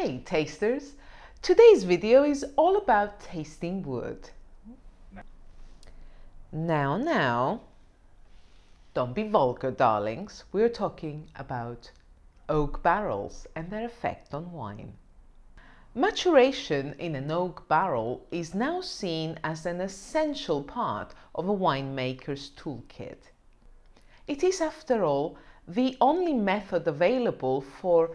Hey tasters! Today's video is all about tasting wood. Now, don't be vulgar, darlings. We're talking about oak barrels and their effect on wine. Maturation in an oak barrel is now seen as an essential part of a winemaker's toolkit. It is, after all, the only method available for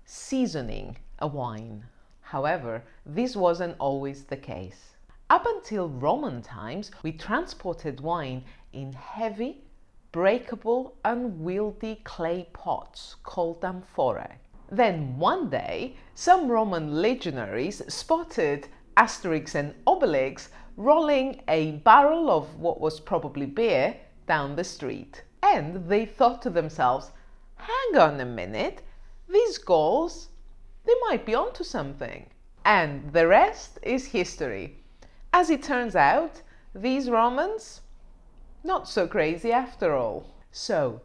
seasoning a wine. However, this wasn't always the case. Up until Roman times, we transported wine in heavy, breakable, unwieldy clay pots called amphorae. Then one day, some Roman legionaries spotted Asterix and Obelix rolling a barrel of what was probably beer down the street. And they thought to themselves, hang on a minute, these Gauls, they might be onto something. And the rest is history. As it turns out, these Romans, not so crazy after all. So,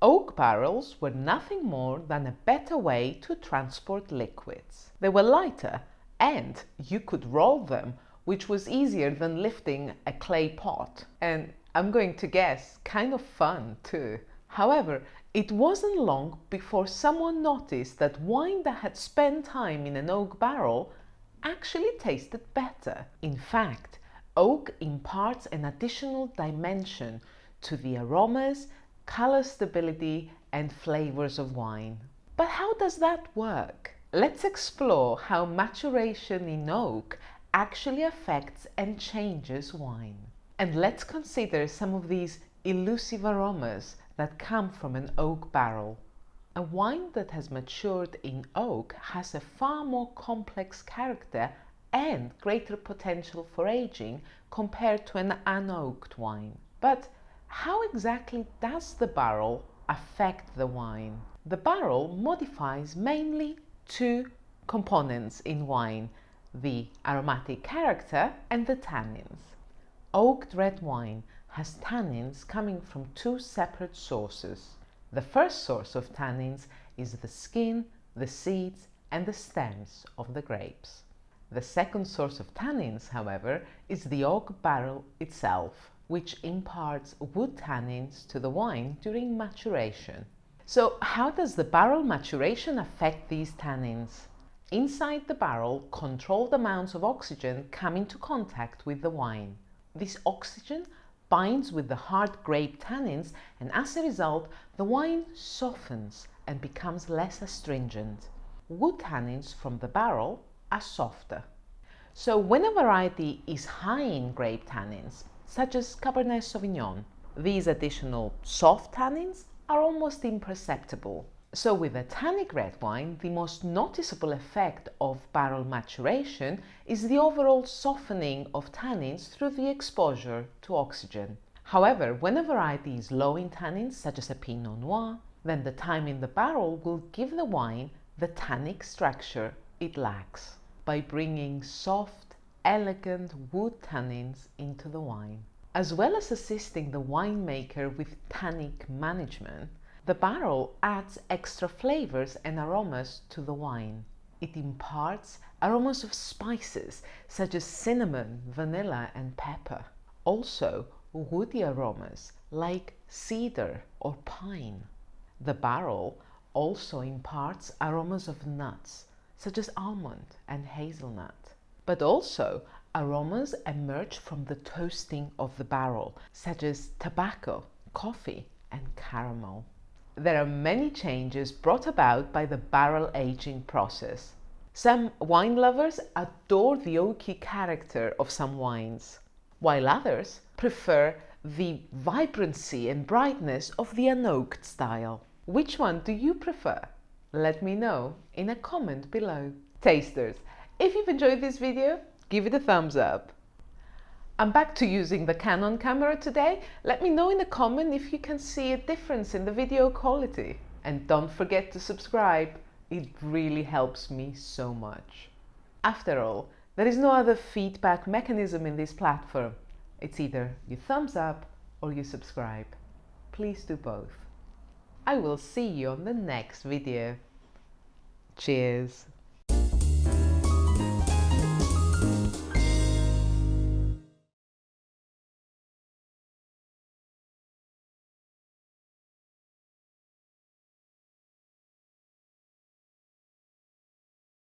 oak barrels were nothing more than a better way to transport liquids. They were lighter and you could roll them, which was easier than lifting a clay pot. And I'm going to guess, kind of fun too. However, it wasn't long before someone noticed that wine that had spent time in an oak barrel actually tasted better. In fact, oak imparts an additional dimension to the aromas, color stability, and flavors of wine. But how does that work? Let's explore how maturation in oak actually affects and changes wine. And let's consider some of these elusive aromas that come from an oak barrel. A wine that has matured in oak has a far more complex character and greater potential for aging compared to an unoaked wine. But how exactly does the barrel affect the wine? The barrel modifies mainly two components in wine: the aromatic character and the tannins. Oaked red wine has tannins coming from two separate sources. The first source of tannins is the skin, the seeds, and the stems of the grapes. The second source of tannins, however, is the oak barrel itself, which imparts wood tannins to the wine during maturation. So, how does the barrel maturation affect these tannins? Inside the barrel, controlled amounts of oxygen come into contact with the wine. This oxygen binds with the hard grape tannins, and as a result, the wine softens and becomes less astringent. Wood tannins from the barrel are softer. So when a variety is high in grape tannins, such as Cabernet Sauvignon, these additional soft tannins are almost imperceptible. So with a tannic red wine, the most noticeable effect of barrel maturation is the overall softening of tannins through the exposure to oxygen. However, when a variety is low in tannins, such as a Pinot Noir, then the time in the barrel will give the wine the tannic structure it lacks by bringing soft, elegant wood tannins into the wine. As well as assisting the winemaker with tannic management, the barrel adds extra flavors and aromas to the wine. It imparts aromas of spices such as cinnamon, vanilla, and pepper. Also, woody aromas like cedar or pine. The barrel also imparts aromas of nuts such as almond and hazelnut. But also, aromas emerge from the toasting of the barrel, such as tobacco, coffee, and caramel. There are many changes brought about by the barrel aging process. Some wine lovers adore the oaky character of some wines, while others prefer the vibrancy and brightness of the unoaked style. Which one do you prefer? Let me know in a comment below. Tasters, if you've enjoyed this video, give it a thumbs up. I'm back to using the Canon camera today. Let me know in a comment if you can see a difference in the video quality. And don't forget to subscribe. It really helps me so much. After all, there is no other feedback mechanism in this platform. It's either you thumbs up or you subscribe. Please do both. I will see you on the next video. Cheers!